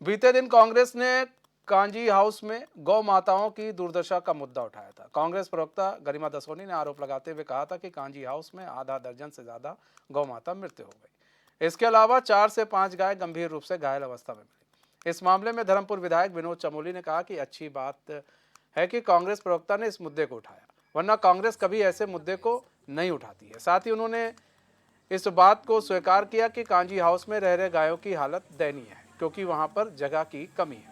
बीते दिन कांग्रेस ने कांजी हाउस में गौ माताओं की दुर्दशा का मुद्दा उठाया था। कांग्रेस प्रवक्ता गरिमा दसोनी ने आरोप लगाते हुए कहा था कि कांजी हाउस में आधा दर्जन से ज्यादा गौ माता मृत्यु हो गई। इसके अलावा 4 से 5 गाय गंभीर रूप से घायल अवस्था में मिली। इस मामले में धर्मपुर विधायक विनोद चमोली ने कहा कि अच्छी बात है कि कांग्रेस प्रवक्ता ने इस मुद्दे को उठाया, वरना कांग्रेस कभी ऐसे मुद्दे को नहीं उठाती है। साथ ही उन्होंने इस बात को स्वीकार किया कि कांजी हाउस में रह रहे गायों की हालत दयनीय है, क्योंकि वहां पर जगह की कमी है।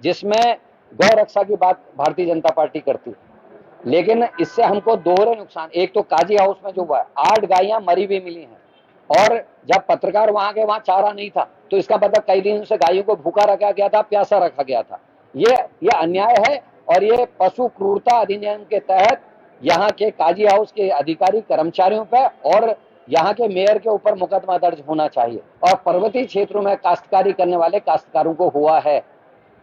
जिसमें गौ रक्षा की बात भारतीय जनता पार्टी करती है, लेकिन इससे हमको दोहरे नुकसान। एक तो काजी हाउस में जो हुआ है, 8 गायें मरी हुई मिली हैं, और जब पत्रकार वहां गए वहां चारा नहीं था, तो इसका मतलब कई दिन से गायों को भूखा रखा गया था, प्यासा रखा गया था। ये अन्याय है, और ये पशु क्रूरता अधिनियम के तहत यहाँ के काजी हाउस के अधिकारी कर्मचारियों पर और यहाँ के मेयर के ऊपर मुकदमा दर्ज होना चाहिए। और पर्वतीय क्षेत्रों में काश्तकारी करने वाले काश्तकारों को हुआ है,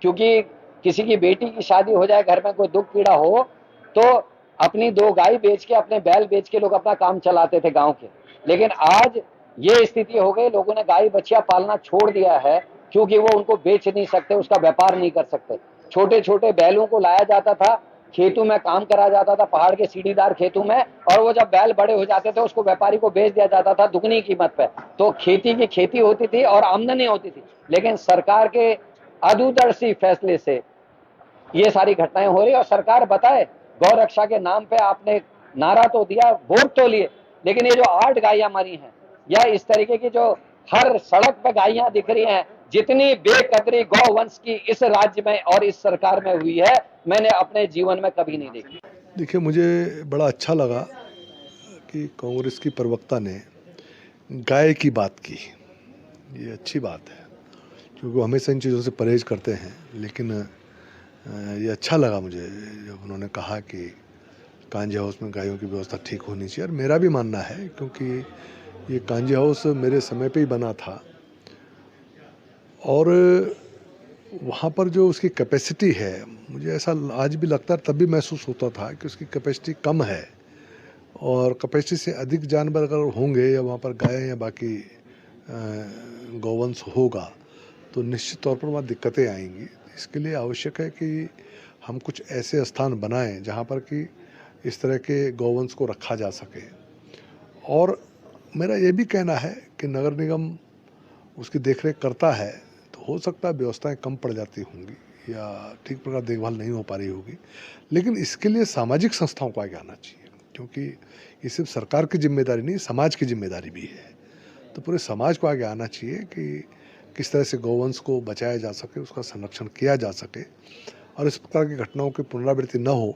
क्योंकि किसी की बेटी की शादी हो जाए, घर में कोई दुख पीड़ा हो, तो अपनी 2 गाय बेच के, अपने बैल बेच के लोग अपना काम चलाते थे गांव के। लेकिन आज ये स्थिति हो गई, लोगों ने गाय बछिया पालना छोड़ दिया है, क्योंकि वो उनको बेच नहीं सकते, उसका व्यापार नहीं कर सकते। छोटे छोटे बैलों को लाया जाता था, खेतों में काम करा जाता था, पहाड़ के सीढ़ीदार खेतों में, और वो जब बैल बड़े हो जाते थे उसको व्यापारी को बेच दिया जाता था दुगनी कीमत पे। तो खेती की खेती होती थी और आमदनी होती थी। लेकिन सरकार के अदूरदर्शी फैसले से ये सारी घटनाएं हो रही। और सरकार बताए, गौ रक्षा के नाम पे आपने नारा तो दिया, वोट तो लिए, लेकिन ये जो 8 गायें मरी हैं, या इस तरीके की जो हर सड़क पे गायें दिख रही हैं, जितनी बेकदरी गौ वंश की इस राज्य में और इस सरकार में हुई है, मैंने अपने जीवन में कभी नहीं देखी। देखिए, मुझे बड़ा अच्छा लगा कि कांग्रेस की प्रवक्ता ने गाय की बात की। ये अच्छी बात है, क्योंकि वो हमेशा इन चीज़ों से परहेज करते हैं। लेकिन ये अच्छा लगा मुझे जब उन्होंने कहा कि कांजी हाउस में गायों की व्यवस्था ठीक होनी चाहिए। और मेरा भी मानना है, क्योंकि ये कांजी हाउस मेरे समय पे ही बना था, और वहाँ पर जो उसकी कैपेसिटी है, मुझे ऐसा आज भी लगता है, तब भी महसूस होता था कि उसकी कैपेसिटी कम है, और कैपेसिटी से अधिक जानवर अगर होंगे, या वहाँ पर गाय या बाकी गौवंश होगा, तो निश्चित तौर पर वहाँ दिक्कतें आएंगी। इसके लिए आवश्यक है कि हम कुछ ऐसे स्थान बनाएं जहाँ पर कि इस तरह के गौवंश को रखा जा सके। और मेरा ये भी कहना है कि नगर निगम उसकी देखरेख करता है, तो हो सकता है व्यवस्थाएं कम पड़ जाती होंगी या ठीक प्रकार देखभाल नहीं हो पा रही होगी, लेकिन इसके लिए सामाजिक संस्थाओं को आगे आना चाहिए, क्योंकि ये सिर्फ सरकार की जिम्मेदारी नहीं, समाज की जिम्मेदारी भी है। तो पूरे समाज को आगे आना चाहिए कि किस तरह से गौवंश को बचाया जा सके, उसका संरक्षण किया जा सके, और इस प्रकार की घटनाओं की पुनरावृत्ति न हो,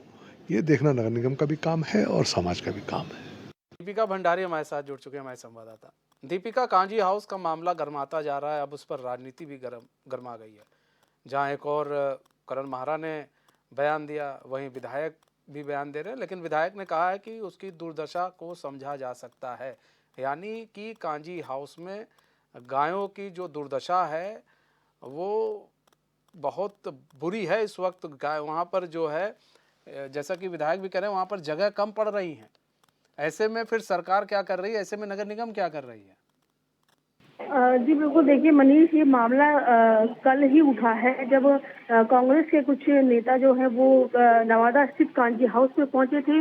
ये देखना नगर निगम का भी काम है और समाज का भी काम है। दीपिका भंडारी हमारे साथ जुड़ चुके हैं, हमारे संवाददाता। दीपिका, कांजी हाउस का मामला गर्माता जा रहा है, अब उस पर राजनीति भी गर्मा गई है। जहां एक और करण माहरा ने बयान दिया, वहीं विधायक भी बयान दे रहे हैं, लेकिन विधायक ने कहा है कि उसकी दुर्दशा को समझा जा सकता है, यानी कि कांजी हाउस में गायों की जो दुर्दशा है वो बहुत बुरी है इस वक्त। गाय वहाँ पर जो है, जैसा कि विधायक भी कह रहे हैं, वहाँ पर जगह कम पड़ रही है। ऐसे में फिर सरकार क्या कर रही है, ऐसे में नगर निगम क्या कर रही है? जी बिल्कुल, देखिए मनीष, ये मामला कल ही उठा है, जब कांग्रेस के कुछ नेता जो है वो नवादा स्थित कांजी हाउस में पहुंचे थे।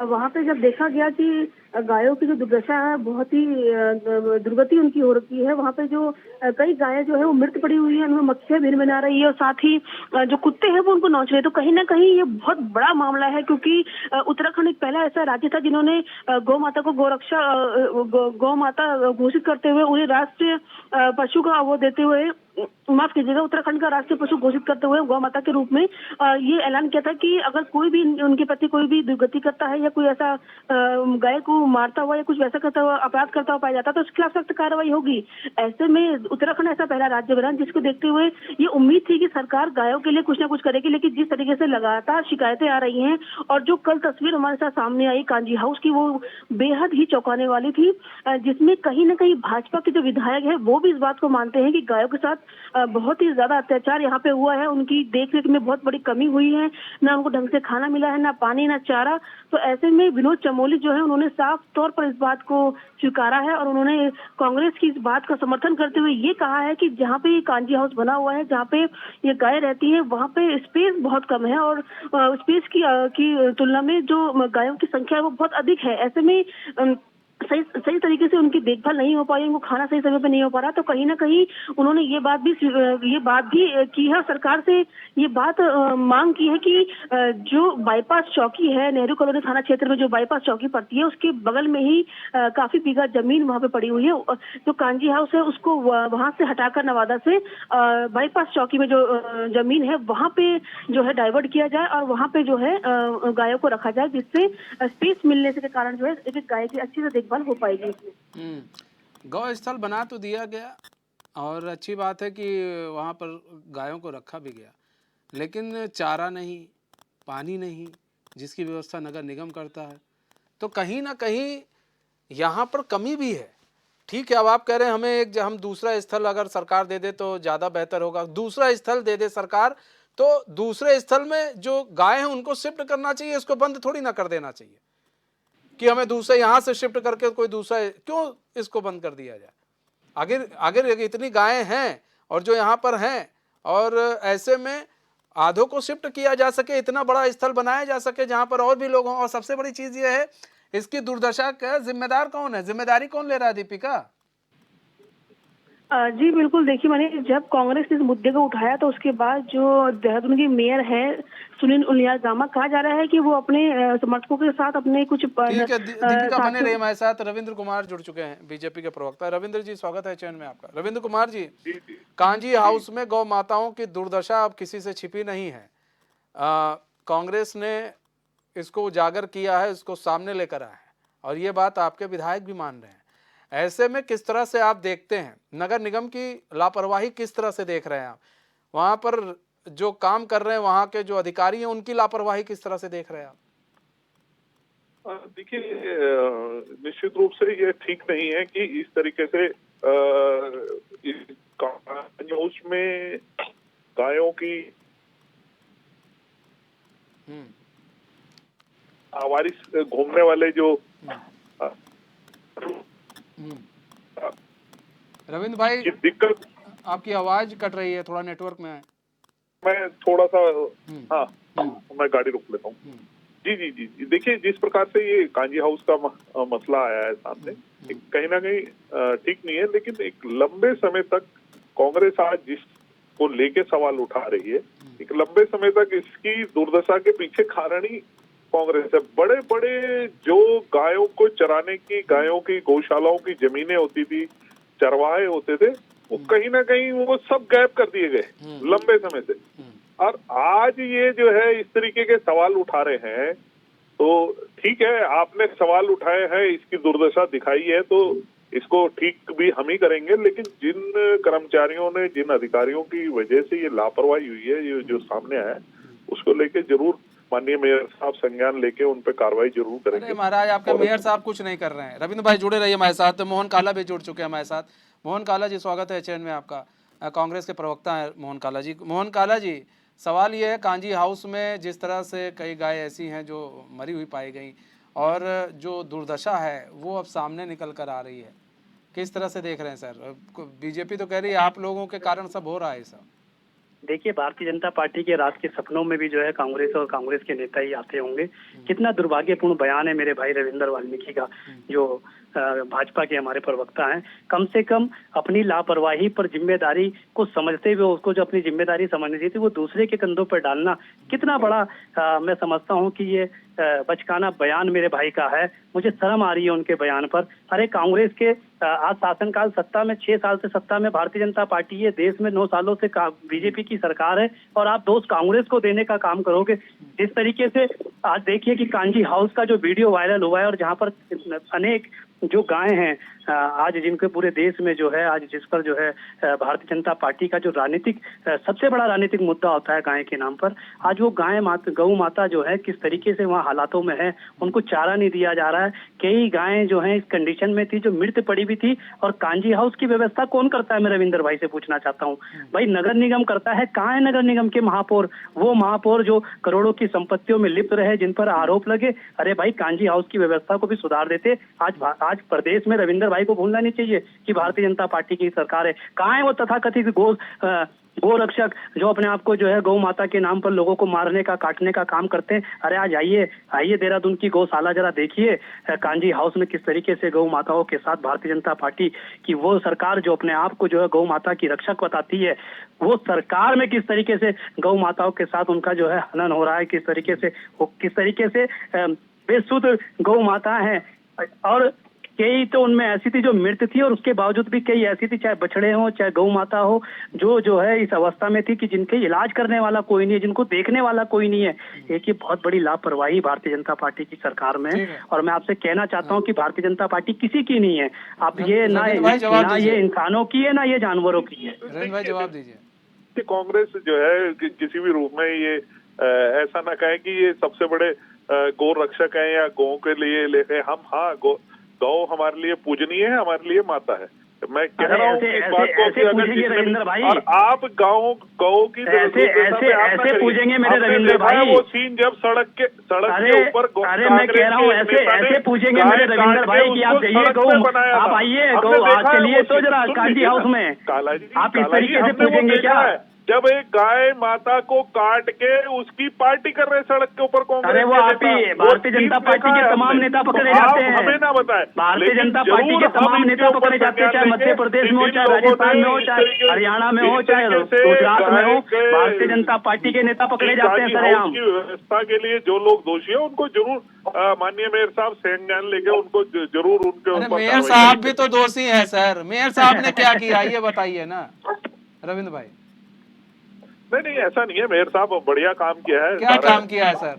वहां पे जब देखा गया कि गायों की जो दुर्दशा है, बहुत ही दुर्गति उनकी हो रखी है। वहां पे जो कई गायें जो है वो मृत पड़ी हुई है, उनमें मक्खियां भिन भिना रही है, और साथ ही जो कुत्ते हैं वो उनको नोच रहे। तो कहीं ना कहीं ये बहुत बड़ा मामला है, क्योंकि उत्तराखंड एक पहला ऐसा राज्य था जिन्होंने गौ माता को गौ माता घोषित करते हुए उन्हें राष्ट्रीय पशु का वो देते हुए, माफ कीजिएगा, उत्तराखंड का राष्ट्रीय पशु घोषित करते हुए गौ माता के रूप में ये ऐलान किया था कि अगर कोई भी उनके प्रति कोई भी दुर्गति करता है, या कोई ऐसा गाय को मारता हुआ या कुछ वैसा करता हुआ, अपराध करता हुआ पाया जाता है, तो उसके खिलाफ सख्त कार्रवाई होगी। ऐसे में उत्तराखंड ऐसा पहला राज्य बना, जिसको देखते हुए ये उम्मीद थी कि सरकार गायों के लिए कुछ ना कुछ करेगी। लेकिन जिस तरीके से लगातार शिकायतें आ रही हैं, और जो कल तस्वीर हमारे साथ सामने आई कांजी हाउस की, वो बेहद ही चौंकाने वाली थी, जिसमें कहीं ना कहीं भाजपा के जो विधायक है वो भी इस बात को मानते हैं कि गायों के साथ बहुत ही ज्यादा अत्याचार यहाँ पे हुआ है। उनकी देख रेख में बहुत बड़ी कमी हुई है, ना उनको ढंग से खाना मिला है, ना पानी, ना चारा। तो ऐसे में विनोद चमोली जो है उन्होंने साफ तौर पर इस बात को स्वीकारा है और उन्होंने कांग्रेस की इस बात का समर्थन करते हुए ये कहा है कि जहाँ पे ये कांजी हाउस बना हुआ है, जहाँ पे ये गाय रहती है, वहाँ पे स्पेस बहुत कम है और स्पेस की तुलना में जो गायों की संख्या है वो बहुत अधिक है। ऐसे में सही तरीके से उनकी देखभाल नहीं हो पाई, उनको खाना सही समय पे नहीं हो पा रहा। तो कहीं ना कहीं उन्होंने ये बात भी की है, सरकार से ये बात मांग की है कि जो बाईपास चौकी है, नेहरू कॉलोनी थाना क्षेत्र में जो बाईपास चौकी पड़ती है, उसके बगल में ही काफी बीघा जमीन वहाँ पे पड़ी हुई है। जो कांजी हाउस है उसको वहाँ से हटाकर नवादा से बाईपास चौकी में जो जमीन है वहाँ पे जो है डाइवर्ट किया जाए और वहाँ पे जो है गायों को रखा जाए, जिससे स्पेस मिलने से के कारण जो है एक गाय की अच्छी से देखभाल हो पाएगी। गौ स्थल बना तो दिया गया और अच्छी बात है कि वहाँ पर गायों को रखा भी गया, लेकिन चारा नहीं, पानी नहीं, जिसकी व्यवस्था नगर निगम करता है। तो कहीं ना कहीं यहाँ पर कमी भी है। ठीक है, अब आप कह रहे हैं हमें हम दूसरा स्थल अगर सरकार दे दे तो ज़्यादा बेहतर होगा। दूसरा स्थल दे दे सरकार तो दूसरे स्थल में जो गाय हैं उनको शिफ्ट करना चाहिए, इसको बंद थोड़ी ना कर देना चाहिए कि हमें दूसरे यहाँ से शिफ्ट करके कोई दूसरा, क्यों इसको बंद कर दिया जाए। अगर इतनी गायें हैं और जो यहाँ पर हैं और ऐसे में आधों को शिफ्ट किया जा सके, इतना बड़ा स्थल बनाया जा सके जहाँ पर और भी लोग हों। और सबसे बड़ी चीज़ ये है, इसकी दुर्दशा का जिम्मेदार कौन है, जिम्मेदारी कौन ले रहा है दीपिका? जी बिल्कुल, देखिए मैंने जब कांग्रेस ने इस मुद्दे को उठाया तो उसके बाद जो देहरादून की मेयर है सुनील उनियाल गामा, कहा जा रहा है कि वो अपने समर्थकों के साथ अपने कुछ ठीक है, दीपिका बने रहिए हमारे साथ। रविंद्र कुमार जुड़ चुके हैं, बीजेपी के प्रवक्ता। रविंद्र जी, स्वागत है चैन में आपका। रविंद्र कुमार जी, कांजी हाउस में गौ माताओं की दुर्दशा अब किसी से छिपी नहीं है। कांग्रेस ने इसको उजागर किया है, इसको सामने लेकर आया है और ये बात आपके विधायक भी मान रहे हैं। ऐसे में किस तरह से आप देखते हैं नगर निगम की लापरवाही, किस तरह से देख रहे हैं आप? वहां पर जो काम कर रहे हैं वहां के जो अधिकारी हैं उनकी लापरवाही किस तरह से देख रहे हैं आप? देखिए, निश्चित रूप से ये ठीक नहीं है कि इस तरीके से न्यूज में गायों की आवारी घूमने वाले जो रविंद्र भाई, दिक्कत, आपकी आवाज कट रही है, थोड़ा नेटवर्क में है। मैं थोड़ा सा मैं गाड़ी रोक लेता हूँ। जी, देखिए, जिस प्रकार से ये कांजी हाउस का मसला आया है सामने, कहीं ना कहीं ठीक नहीं है। लेकिन एक लंबे समय तक कांग्रेस आज जिसको लेके सवाल उठा रही है, एक लंबे समय तक इसकी दुर्दशा के पीछे कारण ही कांग्रेस है। बड़े बड़े जो गायों को चराने की, गायों की गौशालाओं की जमीनें होती थी, चरवाहे होते थे, वो कहीं ना कहीं वो सब गायब कर दिए गए लंबे समय से। और आज ये जो है इस तरीके के सवाल उठा रहे हैं, तो ठीक है, आपने सवाल उठाए हैं, इसकी दुर्दशा दिखाई है, तो इसको ठीक भी हम ही करेंगे। लेकिन जिन कर्मचारियों ने, जिन अधिकारियों की वजह से ये लापरवाही हुई है, ये जो सामने आया है, उसको लेके जरूर माननीय मेयर साहब संज्ञान लेके उन पे कार्रवाई जरूर करेंगे। अरे महाराज, आपके मेयर साहब कुछ नहीं कर रहे हैं। रविंद्र भाई जुड़े रहिए हमारे साथ। मोहन काला भी जुड़ चुके हैं हमारे साथ। मोहन काला जी, स्वागत है चैन में आपका। कांग्रेस के प्रवक्ता है मोहन काला जी। मोहन काला जी, सवाल ये है, कांजी हाउस में जिस तरह से कई गाय ऐसी हैं जो मरी हुई पाई गई और जो दुर्दशा है वो अब सामने निकल कर आ रही है, किस तरह से देख रहे हैं सर? बीजेपी तो कह रही है आप लोगों के कारण सब हो रहा है सब। देखिए, भारतीय जनता पार्टी के रात के सपनों में भी जो है कांग्रेस और कांग्रेस के नेता ही आते होंगे। कितना दुर्भाग्यपूर्ण बयान है मेरे भाई रविंद्र वाल्मीकि का, जो भाजपा के हमारे प्रवक्ता हैं। कम से कम अपनी लापरवाही पर जिम्मेदारी को समझते हुए, उसको जो अपनी जिम्मेदारी समझनी थी वो दूसरे के कंधों पर डालना कितना बड़ा मैं समझता हूँ कि ये बचकाना बयान मेरे भाई का है। मुझे शर्म आ रही है उनके बयान पर। अरे कांग्रेस के आज शासनकाल सत्ता में 6 साल से सत्ता में भारतीय जनता पार्टी है, देश में 9 सालों से बीजेपी की सरकार है और आप दोष कांग्रेस को देने का काम करोगे। जिस तरीके से आज देखिए कि कांजी हाउस का जो वीडियो वायरल हुआ है और जहां पर अनेक जो गायें हैं आज जिनके पूरे देश में जो है आज जिस पर जो है भारतीय जनता पार्टी का जो राजनीतिक सबसे बड़ा राजनीतिक मुद्दा होता है गाय के नाम पर, आज वो गौ माता जो है किस तरीके से वहाँ हालातों में है, उनको चारा नहीं दिया जा रहा है। कई गायें जो हैं इस कंडीशन में थी, जो मृत पड़ी हुई थी। और कांजी हाउस की व्यवस्था कौन करता है, मैं रविंदर भाई से पूछना चाहता हूँ। भाई नगर निगम करता है। कहाँ है नगर निगम के महापौर, वो महापौर जो करोड़ों की संपत्तियों में लिप्त रहे, जिन पर आरोप लगे? अरे भाई कांजी हाउस की व्यवस्था को भी सुधार देते। आज प्रदेश में रविंदर भाई को भूलना नहीं चाहिए कि भारतीय जनता पार्टी की सरकार है। कहाँ है वो तथाकथित गौ रक्षक जो अपने आप को जो है गौ माता के नाम पर लोगों को मारने का, काटने का काम करते हैं? अरे आज आइए देहरादून की गौशाला जरा देखिए, कांजी हाउस में किस तरीके से गौ माताओं के साथ भारतीय जनता पार्टी की वो सरकार जो अपने आप को जो है गौ माता की रक्षक बताती है, वो सरकार में किस तरीके से गौ माताओं के साथ उनका जो है हनन हो रहा है, किस तरीके से बेसुध गौ माता है। और कई तो उनमें ऐसी थी जो मृत थी, और उसके बावजूद भी कई ऐसी थी, चाहे बछड़े हो चाहे गौ माता हो, जो है इस अवस्था में थी कि जिनके इलाज करने वाला कोई नहीं है, जिनको देखने वाला कोई नहीं है। एक ही बहुत बड़ी लापरवाही भारतीय जनता पार्टी की सरकार में है। और मैं आपसे कहना चाहता हूँ कि भारतीय जनता पार्टी किसी की नहीं है। आप ये ना ये इंसानों की है, ना ये जानवरों की है। रविंद्र भाई जवाब दीजिए। कांग्रेस जो है किसी भी रूप में ये ऐसा ना कहे कि ये सबसे बड़े गौ रक्षक हैं या गौ के लिए लेके हम। हाँ, गौ हमारे लिए पूजनीय है, हमारे लिए माता है। मैं कह रहा हूँ इस बात को कि अगर रविंद्र भाई, और आप गौ की ऐसे पूजेंगे मेरे रविंद्र भाई, वो सीन जब सड़क के ऊपर अरे मैं कह रहा हूँ ऐसे पूजेंगे मेरे रविंद्र भाई कि आप जाइए गौ, आप आइए गौ आज के लिए तो जरा कांजी हाउस में आप इस तरीके से पूजेंगे क्या? जब एक गाय माता को काट के उसकी पार्टी कर रहे सड़क के ऊपर कांग्रेस, अरे वो आप ही भारतीय जनता पार्टी के तमाम नेता पकड़े जाते हैं। हमें ना बताए, भारतीय जनता पार्टी के तमाम नेता पकड़े जाते हैं, चाहे मध्य प्रदेश में हो, चाहे राजस्थान में हो, चाहे हरियाणा में हो, चाहे गुजरात में हो, भारतीय जनता पार्टी के नेता पकड़े जाते हैं सरेआम। व्यवस्था के लिए जो लोग दोषी है उनको जरूर माननीय मेयर साहब संज्ञान लेके उनको जरूर उनके ऊपर। मेयर साहब भी तो दोषी है सर। मेयर साहब ने क्या किया ये बताइए ना रविंद्र भाई। नहीं ऐसा नहीं है, मेयर साहब बढ़िया काम किया है। क्या काम किया है सर?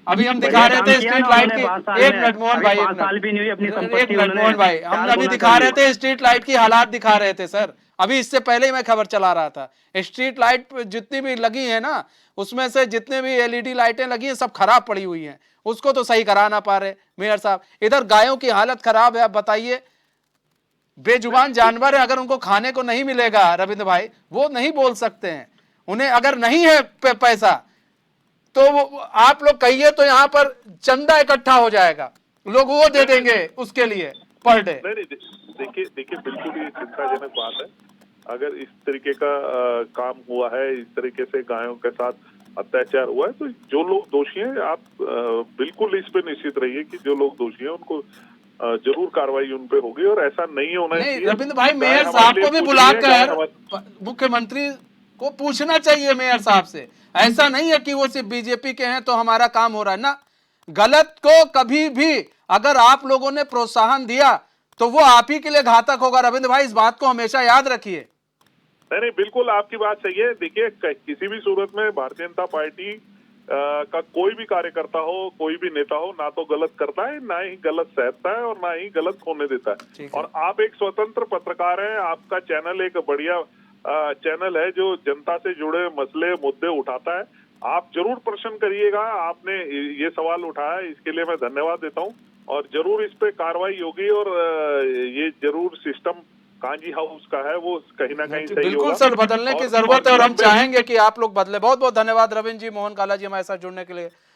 अभी हम दिखा रहे थे स्ट्रीट लाइट की, एक मिनट मोहन भाई, एक मिनट मोहन भाई, हम अभी दिखा रहे थे स्ट्रीट लाइट की हालात दिखा रहे थे सर। अभी इससे पहले ही मैं खबर चला रहा था, स्ट्रीट लाइट जितनी भी लगी है ना, उसमें से जितने भी एलईडी लाइटें लगी हैं सब खराब पड़ी हुई हैं, उसको तो सही करा ना पा रहे मेयर साहब। इधर गायों की हालत खराब है। आप बताइए, बेजुबान जानवर है, अगर उनको खाने को नहीं मिलेगा रविंद्र भाई, वो नहीं बोल सकते हैं। उन्हें अगर नहीं है पैसा तो आप लोग कहिए तो यहाँ पर चंदा इकट्ठा हो जाएगा, लोग वो दे देंगे उसके लिए पर डे। नहीं देखिए बिल्कुल ही चिंताजनक बात है। अगर इस तरीके का काम हुआ है, इस तरीके से गायों के साथ अत्याचार हुआ है, तो जो लोग दोषी हैं आप बिल्कुल इस पे निश्चित रहिए कि जो लोग दोषी हैं उनको जरूर कार्रवाई उन पे होगी और ऐसा नहीं होना चाहिए। रविंद्र भाई, मेयर साहब को भी बुलाकर मुख्यमंत्री को पूछना चाहिए मेयर साहब से। ऐसा नहीं है कि वो सिर्फ बीजेपी के हैं तो हमारा काम हो रहा है ना। गलत को कभी भी अगर आप लोगों ने प्रोत्साहन दिया तो वो आप ही के लिए घातक होगा। रविंद्र भाई, इस बात को हमेशा याद रखिए। नहीं बिल्कुल आपकी बात सही है। देखिए किसी भी सूरत में भारतीय जनता पार्टी का कोई भी कार्यकर्ता हो, कोई भी नेता हो, ना तो गलत करता है, ना ही गलत सहता है और ना ही गलत होने देता है। और आप एक स्वतंत्र पत्रकार हैं, आपका चैनल एक बढ़िया चैनल है जो जनता से जुड़े मसले मुद्दे उठाता है। आप जरूर प्रश्न करिएगा। आपने ये सवाल उठाया, इसके लिए मैं धन्यवाद देता हूं और जरूर इस पे कार्रवाई होगी और ये जरूर सिस्टम कांजी हाउस का है वो कहीं ना कहीं सही बिल्कुल सर, बदलने की जरूरत है और हम चाहेंगे कि आप लोग बदले। बहुत बहुत धन्यवाद रविंद्र जी, मोहन काला जी हमारे साथ जुड़ने के लिए।